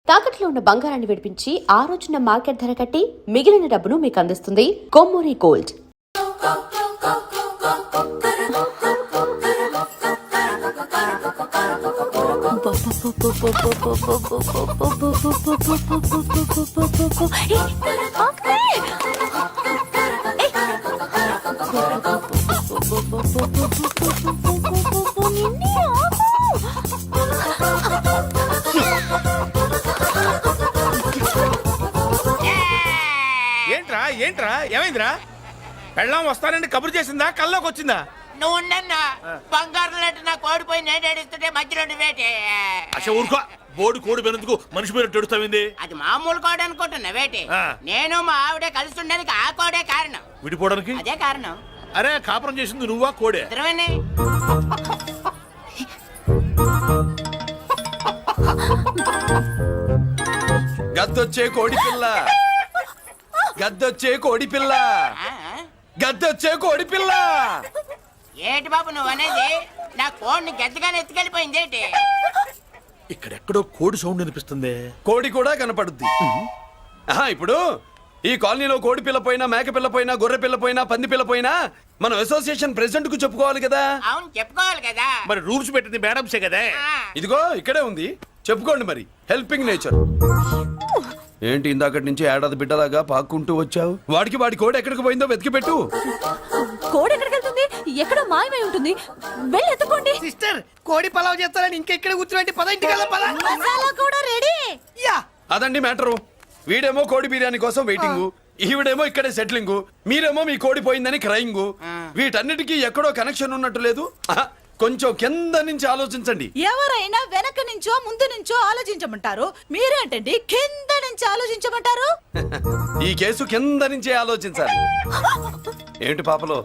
తాకట్లో ఉన్న బంగారాన్ని విడిపించి ఆ రోజున మార్కెట్ ధర కట్టి మిగిలిన డబ్బును మీకు అందిస్తుంది కొమ్మూరి గోల్డ్. ఏంట్రా ఏమైందిరా? పెళ్ళాం వస్తానండి కబురు చేసిందా కల్లోకి వచ్చిందా? నువ్వు ఉండన్నా బంగారం లాంటి నాకు ఓడిపోయి నేను ఏడుస్తుంటే మధ్యలో నువ్వేటే. అసలు ఊరుకో, బోర్డు కోడి పెనందుకు మనిషి పేరు తెడుస్తావింది. అది మామూలు కోడి అనుకుంటున్నా వేటి. నేను మా ఆవిడే కలిసి ఉండడానికి ఆ కోడే కారణం. విడిపోవడానికి అదే కారణం. అరే కాపురం చేసింది నువ్వా కోడే? ఇద్దరమేనే. గద్దొచ్చే కోడి పిల్ల, గద్దొచ్చే కోడి పిల్ల, గద్దొచ్చే కోడి పిల్ల. ఏటి బాబు నువ్వు అనేది? నా కోడిని గద్దగానే ఎత్తుకెళ్ళిపోయింది ఏంటి? ఇక్కడెక్కడో కోడి సౌండ్ అనిపిస్తుంది. కోడి కూడా కనపడుద్ది. ఇప్పుడు ఈ కాలనీలో కోడి పిల్ల పోయినా, మేక పిల్ల పోయినా, గొర్రె పిల్ల పోయినా, పంది పిల్ల పోయినా మనం అసోసియేషన్ ప్రెసిడెంట్ కు చెప్పుకోవాలి కదా. అవును చెప్పుకోవాలి కదా. మరి రూల్స్ పెట్టింది మేడంసే కదా. ఇదిగో ఇక్కడే ఉంది, చెప్పుకోండి మరి. Helping nature. ఏంటి ఇందాకటి నుంచి ఏడాది బిడ్డలాగా పాక్కుంటూ వచ్చావు? వాడికి వాడి కోడి ఎక్కడికి పోయిందో వెతికి పెట్టు. కోడి ఎక్కడికి వెళ్తుంది? ఎక్కడో మాయమై ఉంటుంది, వెళ్ళి ఎత్తుకోండి. సిస్టర్ కోడి పలావ్ చేస్తారని ఇంకెక్కడ కూర్చోండి, పద ఇంటికి వెళ్దాం, పద. మసాలా కూడా రెడీ. యా అదండి మ్యాటరు. వీడేమో కోడి బిర్యానీ కోసం వెయిటింగ్, ఈవిడేమో ఇక్కడే సెటిలింగ్, మీరేమో మీ కోడి పోయిందని క్రయింగ్. వీటన్నిటికీ ఎక్కడో కనెక్షన్ ఉన్నట్టు లేదు. కొంచెం కింద నుంచి ఆలోచించండి. ఎవరైనా వెనక నుంచో ముందు నుంచో ఆలోచించమంటారు, మీరేంటండి కింద నుంచి ఆలోచించమంటారు? ఈ కేసు కింద నుంచే ఆలోచించాలి. ఏంటి పాపలో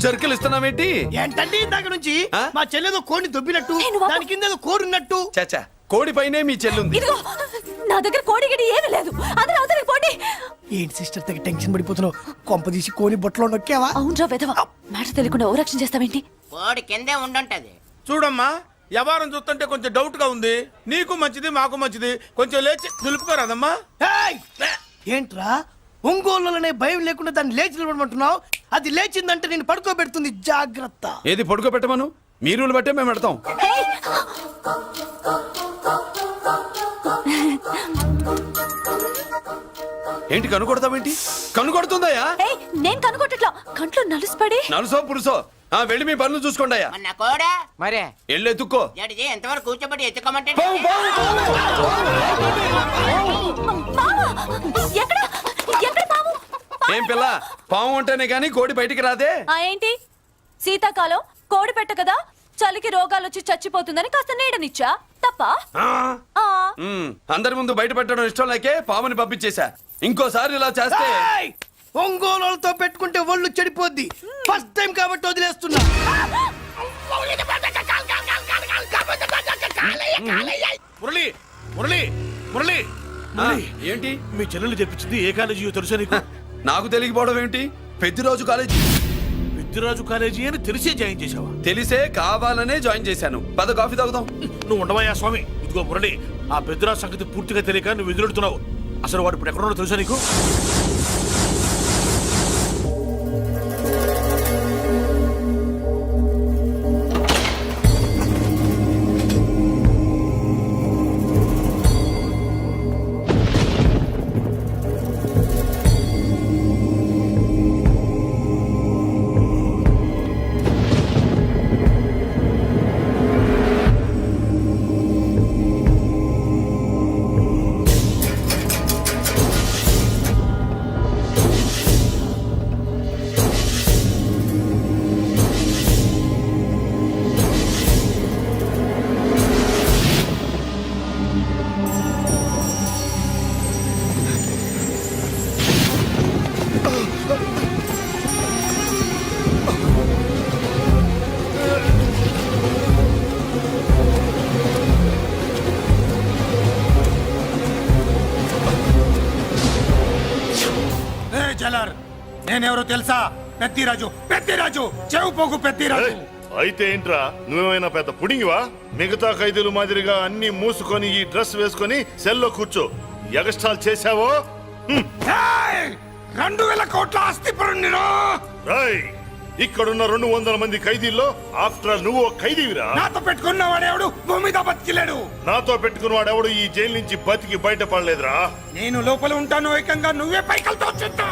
జర్కలు ఇస్తున్నావేంటి? ఏంటండి ఇందాక నుంచి మా చెల్లెదో కోడిని దొబ్బినట్టు, దాని కింద కోడి ఉన్నట్టు. చాచా, కోడి పైనే మీ చెల్లుంది. ఇదిగో నా దగ్గర కోడి గిడి ఏమీ లేదు, అందరూ అవతలికి పోండి. ఏంటి సిస్టర్ దగ్గర టెన్షన్ పడిపోతున్నావు? కొంప తీసి కోడి బొట్టలో నొక్కావా? అవునరా వెధవ, మాట తెలియకుండా ఓ రక్షణ చేస్తావేంటి? కోడి కిందే ఉండుంటది. చూడమ్మా, వ్యవహారం చూస్తుంటే కొంచెం డౌట్ గా ఉంది. నీకు మంచిది, మాకు మంచిది. కొంచెం లేచి నిలుపుకోరాదమ్మా. ఏంట్రా ఒంగోలులోనే భయం లేకుండా దాన్ని లేచి నిలబడమంటున్నావు? అది లేచిందంటే నేను పడుకోబెడుతుంది, జాగ్రత్త. ఏది పడుకోబెట్టమను, మీరు బట్టే మేము పెడతాం. ఏంటి కనుకొడతావేంటి? కనుకొడుతుందయ్యా? నేను కనుగొట్టట్లా, కంట్లో నలుసుపడి. నలుసో పురుసో వెళ్ళి మీ పనులు చూసుకోండి అయ్యా. మొన్న కోడా మరే వెళ్ళి ఎత్తుక్కో. జడిజీ ఎంతవరకు కూర్చోబెట్టి ఎత్తుకోమంటే ఏం పిల్ల, పాము ఉంటేనే గాని కోడి బయటికి రాదే. ఏంటి శీతాకాలం కోడి పెట్ట కదా, చలికి రోగాలు వచ్చి చచ్చిపోతుందని కాస్త నీడనిచ్చా, తప్ప? అందరి ముందు బయట పెట్టడం ఇష్టం లేకే పాముని పంపించేశా. ఇంకోసారి ఇలా చేస్తే ఒంగోలుతో పెట్టుకుంటే ఒళ్ళు చెడిపోద్ది. ఫస్ట్ టైం కాబట్టి వదిలేస్తున్నా. మురళి మురళి మురళి ఏంటి మీ చెల్లెలు చెప్పించింది ఏ కాలేజీ తెలుసా నీకు? నాకు తెలియకపోవడం ఏంటి? పెద్దిరాజు కాలేజీ. పెద్దిరాజు కాలేజీ అని తెలిసే జాయిన్ చేసావా? తెలిసే కావాలనే జాయిన్ చేశాను. పద కాఫీ తాగుదాం. నువ్వు ఉండవయ్యా స్వామి. ఇదిగో మురళి, ఆ పెద్దిరాజు సంగతి పూర్తిగా తెలియక నువ్వు ఎదురెడుతున్నావు. అసలు వాడు ఇప్పుడు ఎక్కడున్నాడో తెలుసా నీకు? నేనెవరో తెలుసా? పెద్దిరాజు, పెద్దిరాజు, చెవు పోగు పెద్దిరాజు. అయితే ఏంట్రా నువ్వేమైనా పెద్ద పుడింగివా? మిగతా ఖైదీలు మాదిరిగా అన్ని మూసుకొని ఈ డ్రెస్ వేసుకొని సెల్లో కూర్చో. ఎగస్ట్రాల్ చేశావో 2,000 కోట్ల ఆస్తి పరుణ్ణిరో. రాయ్, ఇక్కడున్న 200 మంది ఖైదీల్లో ఆఫ్టర్ ఆల్ నువ్వు ఖైదీవిరా. నాతో పెట్టుకున్న వాడేవాడు భూమి మీద బతికిలేడు. నాతో పెట్టుకున్నవాడు ఎవడు ఈ జైలు నుంచి బతికి బయటపడలేదురా. నేను లోపల ఉంటాను, ఏకంగా నువ్వే పైకలతో వచ్చేస్తా.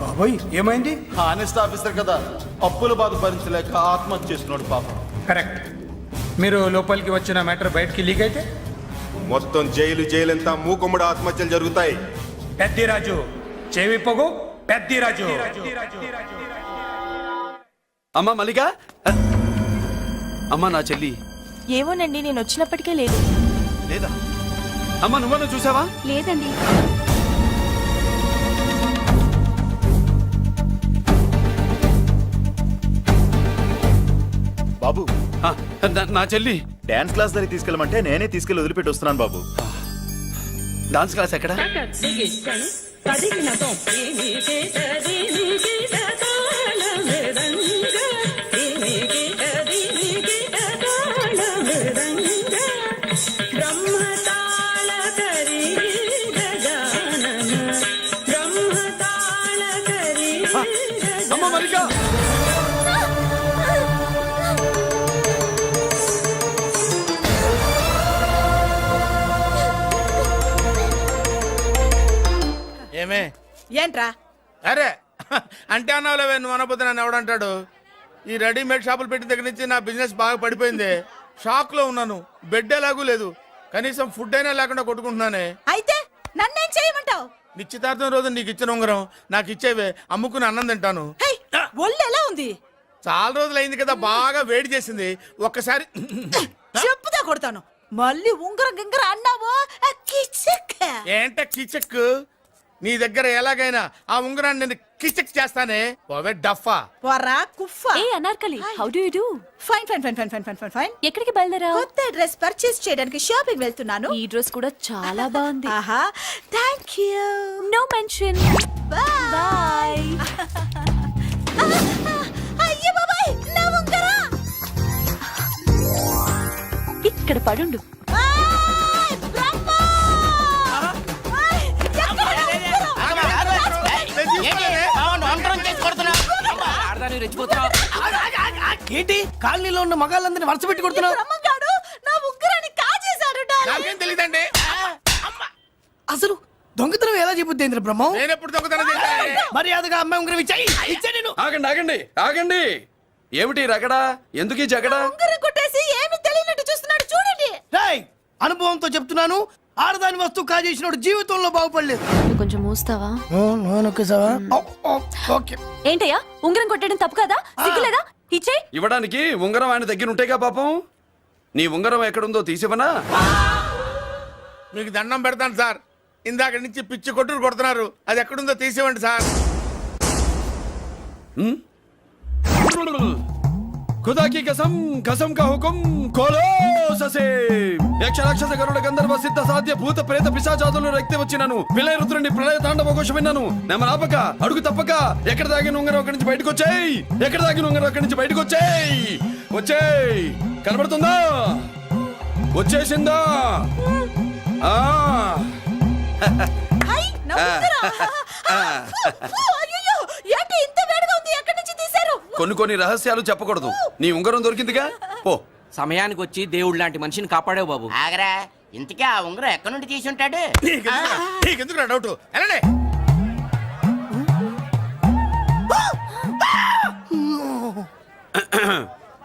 బాబోయ్, ఏమైంది? హానెస్ట్ ఆఫీసర్ కదా, అప్పుల బాధ భరించలేక ఆత్మహత్య చేసుకున్నాడు పాపం. కరెక్ట్. మీరు లోపలికి వచ్చిన మ్యాటర్ బయటికి లీక్ అయితే మొత్తం జైలు అంతా మూకుమ్మడి ఆత్మహత్యలు జరుగుతాయి. పెద్దిరాజు చెవి పొగు, పెద్దిరాజు. అమ్మా మల్లిక, అమ్మా నా చెల్లి ఏమోనండి, నేను వచ్చినప్పటికే లేదు. లేదా? అమ్మా నువ్వన్నా చూసావా? లేదండి. బాబు, ఆ, నా చెల్లి డాన్స్ క్లాస్ దగ్గర తీసుకెళ్ళమంటే నేనే తీసుకెళ్లి వదిలిపెట్టి వస్తున్నాను బాబు. డాన్స్ క్లాస్ ఎక్కడ? అమ్మ మల్లిక, ఏమే? ఏంట్రా? అరే అంటే అన్నావులేవే, నువ్వు అనబోతే నన్ను ఎవడంటాడు? ఈ రెడీమేడ్ షాపులు పెట్టిన దగ్గర నుంచి నా బిజినెస్ బాగా పడిపోయింది. షాక్ లో ఉన్నాను, బెడ్ ఎలాగూ లేదు, కనీసం ఫుడ్ అయినా లేకుండా కొట్టుకుంటున్నానే. అయితే నన్నేం చేయమంటావు? నిశ్చితార్థం రోజు నీకు ఇచ్చిన ఉంగరం నాకు ఇచ్చేవే, అమ్ముకుని అన్నం తింటాను. హై, ఒళ్ళు ఎలా ఉంది? చాలా రోజులు అయింది కదా, బాగా వేడి చేసింది. ఒక్కసారి చెప్పుదా కొడతాను. మళ్ళీ ఉంగరం గింగర అన్నావు ఏంట కిచక్? నీ దగ్గర ఎలాగైనా ఆ ఉంగరాన్ని నేను కిచక్ చేస్తానే. ఓవే డఫా. పోరా కుఫ్ఫా. ఏ Anarkali, how do you do? Fine fine fine fine fine fine fine fine. ఎక్కడికి బయలుదేరావు? కొత్త డ్రెస్ పర్చేస్ చేయడానికి షాపింగ్ వెళ్తున్నాను. ఈ డ్రెస్ కూడా చాలా బాగుంది. ఆహా, thank you. No mention. Bye. అయ్యో బాబాయ్, నా ఉంగరం ఇక్కడ పడుండు. ఏంటి కాలనీలో ఉన్న మగాళ్ళందరినీ వరుస పెట్టి కొడుతున్నావు? బ్రహ్మంగాడు నా ఉంగరాన్ని కాజేశాడు. నాకేం తెలియదండి. అసలు దొంగతనం ఎలా చెబుద్ది బ్రహ్మం? నేను ఎప్పుడు దొంగతనం చేశాను? మర్యాదగా అమ్మాయి ఉంగరం ఇచ్చాయి. ఇచ్చా నేను. ఆగండి ఆగండి ఆగండి. ఏమిటి రగడా? ఎందుకు ఈ జగడా? ఉంగరం కొట్టేసి ఏమీ తెలియనట్టు చూస్తున్నాడు, చూడండి. రేయ్, అనుభవంతో చెప్తున్నాను, ఆడదాని వస్తువు కాజేసినోడు జీవితంలో బాగుపడలేదు. కొంచెం మూస్తావా? ఓకే. ఏంటయ్యా, ఉంగరం కొట్టడం తప్పు కదా? సిగ్గులేదా? ఇచ్చే. ఇవ్వడానికి ఉంగరం ఆయన దగ్గర ఉంటేగా పాపం. నీ ఉంగరం ఎక్కడుందో తీసివనా? మీకు దండం పెడతాను సార్, ఇందాక నుంచి పిచ్చి కొట్టుడు కొడుతున్నారు. అది ఎక్కడుందో తీసివ్వండి సార్. खुदा की कसम, कसम का हुकुम खोलो ससे. యక్ష రాక్షస గరుడ గంధర్వ సిద్ధ సాధ్య భూత ప్రేత పిశాచాదులు రక్తి వచ్చినాను. విలయ రుద్రుని ప్రళయ తాండవ ఘోషం విన్నాను. నెమరాపక అడుగు తప్పక ఎక్కడ దాగిన ఉంగరం అక్కడి నుంచి బయటకు వచ్చేయ్. ఎక్కడ దాగిన ఉంగరం అక్కడి నుంచి బయటకు వచ్చేయ్. వచ్చేయ్. కనబడుతుందా? వచ్చేసిందా? హై, నా ఉంగరం. అయ్యో, ఏంటి ఇంత వేడిగా ఉంది? ఎక్కడి నుంచి తీశారు? కొన్ని రహస్యాలు చెప్పకూడదు. నీ ఉంగరం దొరికిందిగా, పో. సమయానికి వచ్చి దేవుడు లాంటి మనిషిని కాపాడావు బాబు. ఆగరా, ఇంతకీ ఆ ఉంగరం ఎక్కడి నుండి తీసి ఉంటాడు? నీకెందుకు డౌట్? వెళ్ళండి.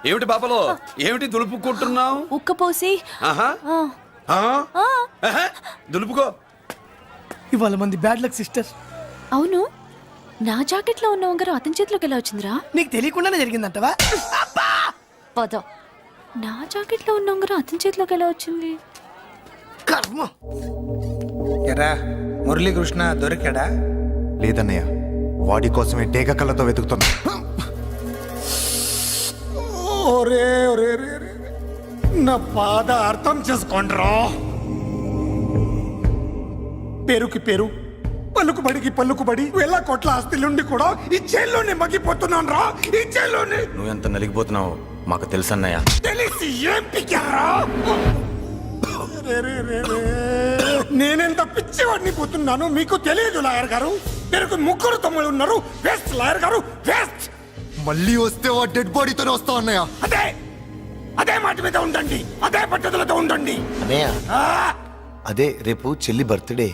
ఏమిటి పాపలో ఏమిటి దులుపుకుంటున్నావు? ఉక్కపోసి ఆహా ఆ, ఆహా. ఆ, ఆహా. దులుపుకో. ఇవాళ మంది బ్యాడ్ లక్ సిస్టర్. అవును నా జాకెట్ లో ఉన్న ఉంగరం అతని చేతిలోకి ఎలా వచ్చిందిరా? నీకు తెలియకుండానే జరిగిందంటవా? పద. నా జాకెట్ లో ఉన్న ఉంగరం అతని చేతిలోకి ఎలా వచ్చింది? కర్మ. ఎరా మురళీకృష్ణ దొరికాడా? లేదన్నయ్య, వాడి కోసమే డేగ కళ్ళతో వెతుకుతున్నా. ఒరే ఒరే ఒరే ఒరే. నా బాధ అర్థం చేసుకోండిరా. పేరుకి పేరు, పలుకుబడికి పలుకుబడి వేల కోట్ల ఆస్తిలుండి కూడా ఈ జైల్లోనే మగ్గిపోతున్నాను రా. ఈ జైల్లోనే నువ్వెంత నలిగిపోతున్నావు మాకు తెలుసన్నయ్య. తెలిసి ఏం పిక్కారా? నేనెంత పిచ్చివాడిని పోతున్నాను మీకు తెలియదు లాయర్ గారు. పేరుకు ముగ్గురు తమ్ముళ్ళు ఉన్నారు. వేస్ట్ లాయర్ గారు, వేస్ట్. మళ్ళీ వస్తే ఆ డెడ్ బాడీతోనే వస్తావు అన్నయ్య. అదే అదే మాట మీద ఉండండి, అదే పద్ధతులతో ఉండండి. అన్నయ్య ఆ! అదే రేపు చెల్లి బర్త్డే.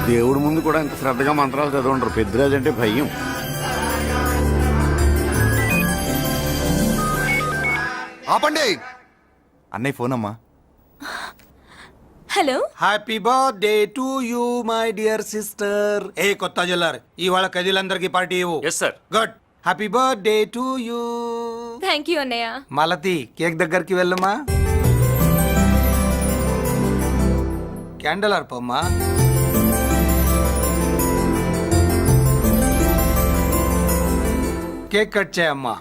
దేవుడి ముందు కూడా ఇంత శ్రద్ధగా మంత్రాలు చదవంటారు. పెద్దరాజు అంటే భయం. ఆపండి. అన్నయ్య ఫోన్ అమ్మా. Hello. Happy birthday to you my dear sister. ఏ కొత్త జిల్లార్ ఇవాళ కదిలందరికి పార్టీ ఇవ్వు. Yes sir. Good. Happy birthday to you. Thank you అన్నయ్య. మాలతి కేక్ దగ్గరికి వెళ్ళమ్మా. క్యాండల్ అర్పమ్మా. కేక్ కట్ చేయమ్మా.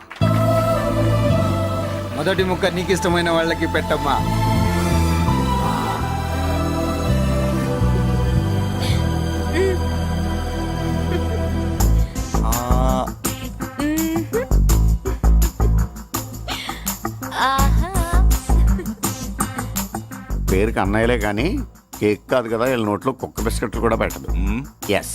మొదటి ముక్క నీకు ఇష్టమైన వాళ్ళకి పెట్టమ్మా. పేరుకి అన్నయ్యలే కానీ కేక్ కాదు కదా, వీళ్ళ నోట్లో కుక్క బిస్కెట్లు కూడా పెట్టదు. ఎస్.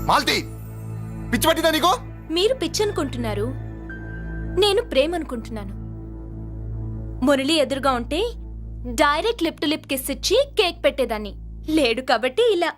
మాల్తి పిచ్చి పట్టిందా నీకు? మీరు పిచ్చి అనుకుంటున్నారు, నేను ప్రేమ అనుకుంటున్నాను. మురళి ఎదురుగా ఉంటే direct lip to lip kiss ఇచ్చి కేక్ పెట్టేదాన్ని. లేడు కాబట్టి ఇలా.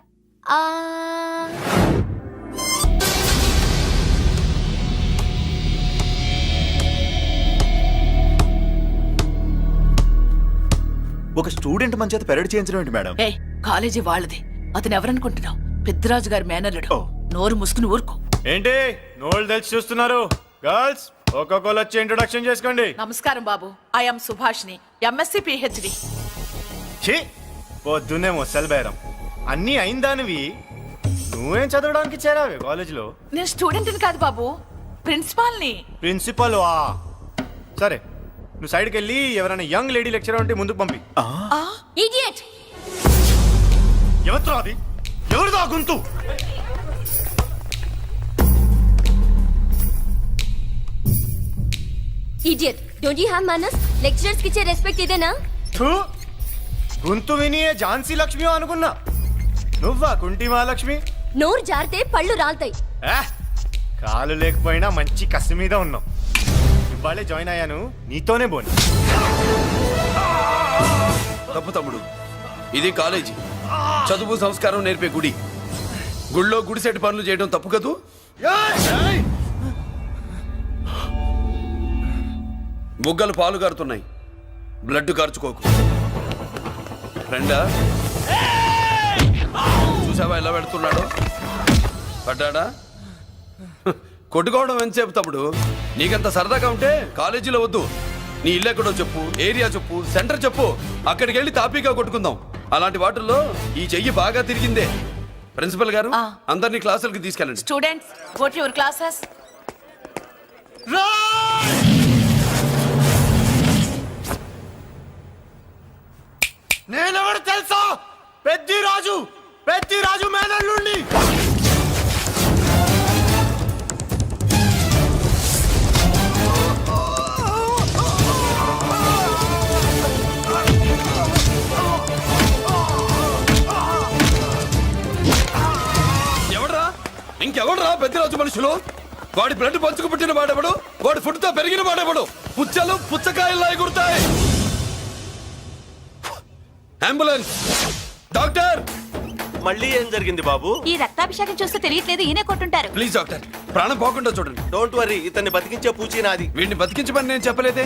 ఒక స్టూడెంట్ మన చేత పెరడ్ చేయించడం ఏంటి మేడం? ఏ కాలేజీ వాళ్ళది, అతను ఎవరనుకుంటున్నావు? పెద్దరాజు గారి మేనల్లుడు. నోరు ముసుకుని ఊరుకో. ఏంటి నోళ్ళు తెలిసి చూస్తున్నారు? గర్ల్స్ ఒక్కొక్కరు వచ్చి ఇంట్రొడక్షన్ చేసుకోండి. నమస్కారం బాబు, ఐఎమ్ సుభాష్ని, ఎంఎస్సి పిహెచ్డి. ఛీ, పొద్దున్నే మొసలు బేరం అన్నీ అయిందానివి. నువ్వేం చదవడానికి చేరావే కాలేజీలో? నేను స్టూడెంట్ని కాదు బాబు, ప్రిన్సిపాల్ని. ప్రిన్సిపల్ వా? సరే, నువ్వు సైడ్కి వెళ్ళి ఎవరైనా యంగ్ లేడీ లెక్చరర్ ఉంటే ముందుకు పంపి. ఇడియట్. ఎవరితో అది? ఎవరిదో ఆ గొంతు? ఇడియట్. డోంట్ యు హావ్ మనస్? లెక్చరర్స్ కి ఇచ్చే రెస్పెక్ట్ ఇదేనా? థూ, గొంతు విని ఝాన్సీ లక్ష్మి అనుకున్నా. నువ్వా కుంటి మహాలక్ష్మి? నోరు జారితే పళ్ళు రాల్తాయి. కాలు లేకపోయినా మంచి కసి మీద ఉన్నావు. ఇవాళే జాయిన్ అయ్యాను, నీతోనే బోని. తప్పు తమ్ముడు, ఇది కాలేజీ, చదువు సంస్కారం నేర్పే గుడి. గుళ్ళో గుడిసెట్టి పనులు చేయడం తప్పు కదూ? బుగ్గలు పాలు కారుతున్నాయి, బ్లడ్ కార్చుకోకు. ఫ్రెండా, చూసావా ఎలా పెడుతున్నాడు? పడ్డాడా? కొట్టుకోవడం ఎంతసేపు తమ్ముడు? నీకంత సరదాగా ఉంటే కాలేజీలో వద్దు. నీ ఇల్లు ఎక్కడో చెప్పు, ఏరియా చెప్పు, సెంటర్ చెప్పు, అక్కడికి వెళ్ళి తాపీగా కొట్టుకుందాం. అలాంటి వాటిల్లో ఈ చెయ్యి బాగా తిరిగిందే. ప్రిన్సిపల్ గారు, అందరినీ క్లాసులకి తీసుకెళ్ళండి. Students, go to your classes. నేనెవరు తెలుసా? పెద్దిరాజు, పెద్దిరాజు మేనల్లుండి. ఎవడ్రా? ఇంకెవడ్రా పెద్దరాజు మనుషులు? వాడి బ్లడ్ పంచుకు పుట్టిన వాడెవడు? వాడి ఫుడ్తో పెరిగిన వాడెవడు? పుచ్చలు పుచ్చకాయల్లా ఎగురుతాయి. Ambulance, doctor. మళ్ళీ ఏం జరిగింది బాబు? ఈ రక్తాభిషేకం చూస్తే తెలియట్లేదు, ఈయనే కొట్టుంటారు. ప్లీజ్ డాక్టర్, ప్రాణం పోకుండా చూడండి. డోంట్ వరీ, ఇతన్ని బతికించే పూచి నాది. వీడిని బతికించమని నేను చెప్పలేదే.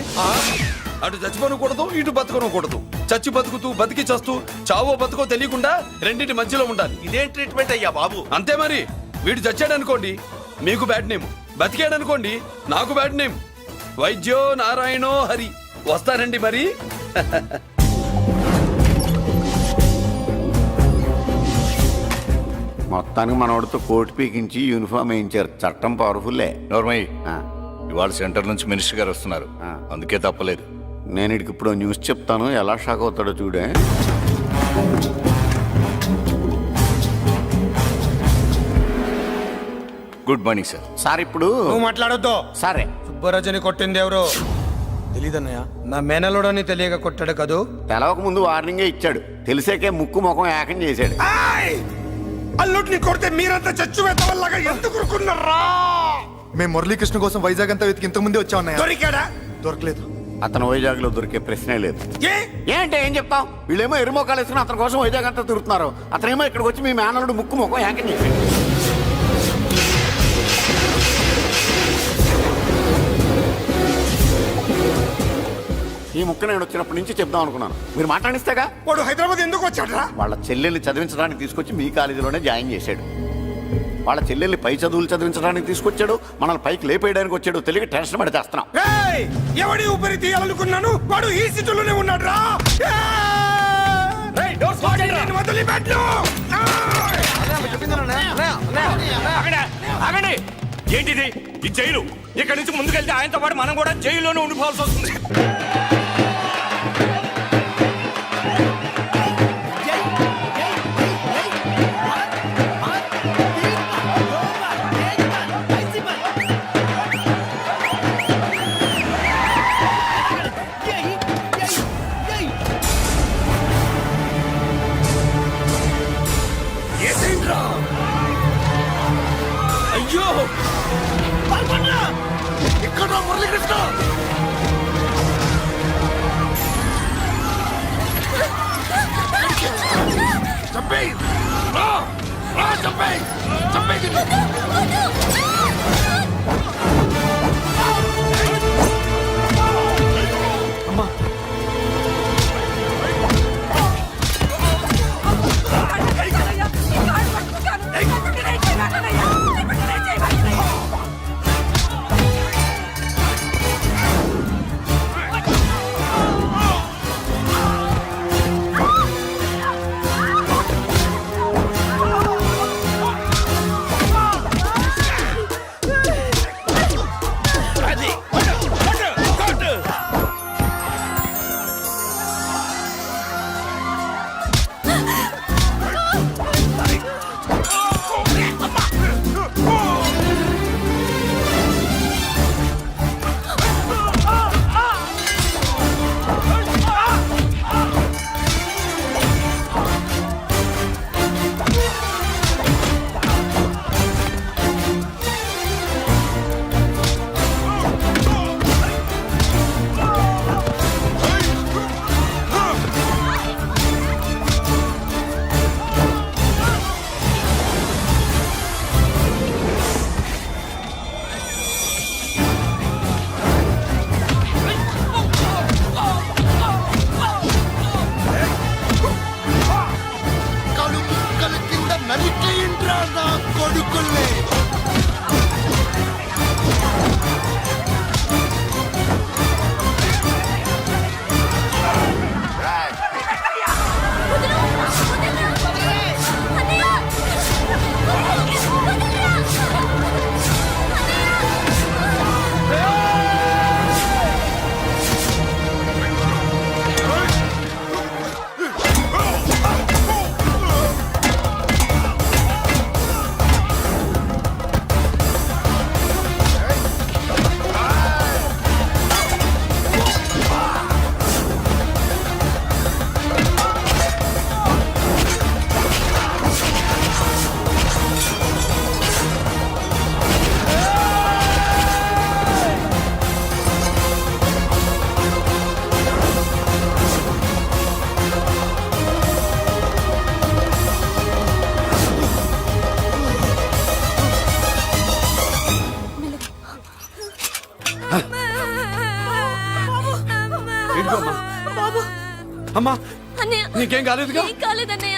అటు చచ్చిపోనకూడదు, ఇటు బతకనకూడదు. చచ్చి బతుకుతూ, బతికి చస్తూ, చావో బతుకో తెలియకుండా రెండింటి మధ్యలో ఉండాలి. ఇదేం ట్రీట్మెంట్ అయ్యా బాబు? అంతే మరి. వీడు చచ్చాడనుకోండి, మీకు బ్యాడ్ నేమ్. బతికాడనుకోండి, నాకు బ్యాడ్ నేమ్. వైద్యో నారాయణో హరి. వస్తానండి మరి. మొత్తానికి మనోడితో కోట్ పీకించి యూనిఫామ్ వేయించారు. చట్టం పవర్ఫుల్లే. నోర్మయ్య, ఇవాళ సెంటర్ నుంచి మినిస్టర్ గారు వస్తున్నారు, అందుకే తప్పలేదు. నేను ఇడికి ఇప్పుడు న్యూస్ చెప్తాను, ఎలా షాక్ అవుతాడో చూడే. Good morning sir. సార్ ఇప్పుడు నువ్వు మాట్లాడొద్దు. సరే, సుబ్బరాజుని కొట్టింది ఎవరు? తెలీదన్నయ్య, నా మేనలోడని తెలియక కొట్టాడు కదూ. తెలవక ముందు వార్నింగే ఇచ్చాడు, తెలిసాకే ముక్కు ముఖం ఏకం చేశాడు. అల్లుడిని కొడితే మీరంతా చచ్చు వేతవల్లాగా ఎందుకు ఉరుకున్నారా? మేము మురళీకృష్ణ కోసం వైజాగ్ అంతా వెతికి ఇంతకు ముందే వచ్చా ఉన్నాయా? దొరికాడా? దొరకలేదు. అతను వైజాగ్ లో దొరికే ప్రశ్నే లేదు. ఏంటే ఏం చెప్తాం? వీళ్ళేమో ఎరుమోకాలు వేసుకుని అతని కోసం వైజాగ్ అంతా తిరుగుతున్నారు. అతనేమో ఇక్కడికి వచ్చి మీ మేనలుడు ముక్కు ముఖం ఏకం చేశాడు. ఈ ముక్క నేను వచ్చినప్పటి నుంచి చెప్దాం అనుకున్నాను, మీరు మాట్లాడిస్తేగా. వాడు హైదరాబాద్ ఎందుకు వచ్చాడరా? వాళ్ళ చెల్లెల్ని చదివించడానికి తీసుకొచ్చి మీ కాలేజీలోనే జాయిన్ చేశాడు. వాళ్ళ చెల్లెల్ని పై చదువులు చదివించడానికి తీసుకొచ్చాడు, మనల్ని పైకి లేపేయడానికి వచ్చాడు. తెలియక టెన్షన్ పడి చేస్తున్నాం. ఎవడి ఊపిరి తీయాలనుకున్నాను, వాడు ఈ సిటీలోనే ఉన్నాడు రా. ఏంటిది? ఈ జైలు. ఇక్కడి నుంచి ముందుకెళ్తే ఆయనతో పాటు మనం కూడా జైల్లోనే ఉండిపోవాల్సి వస్తుంది. అయ్యో, ఇక్కడ మురళీకృష్ణ అమ్మా అన్నయ్య నీకేం కాలేదుగా ఏం కాలేదన్నయ్య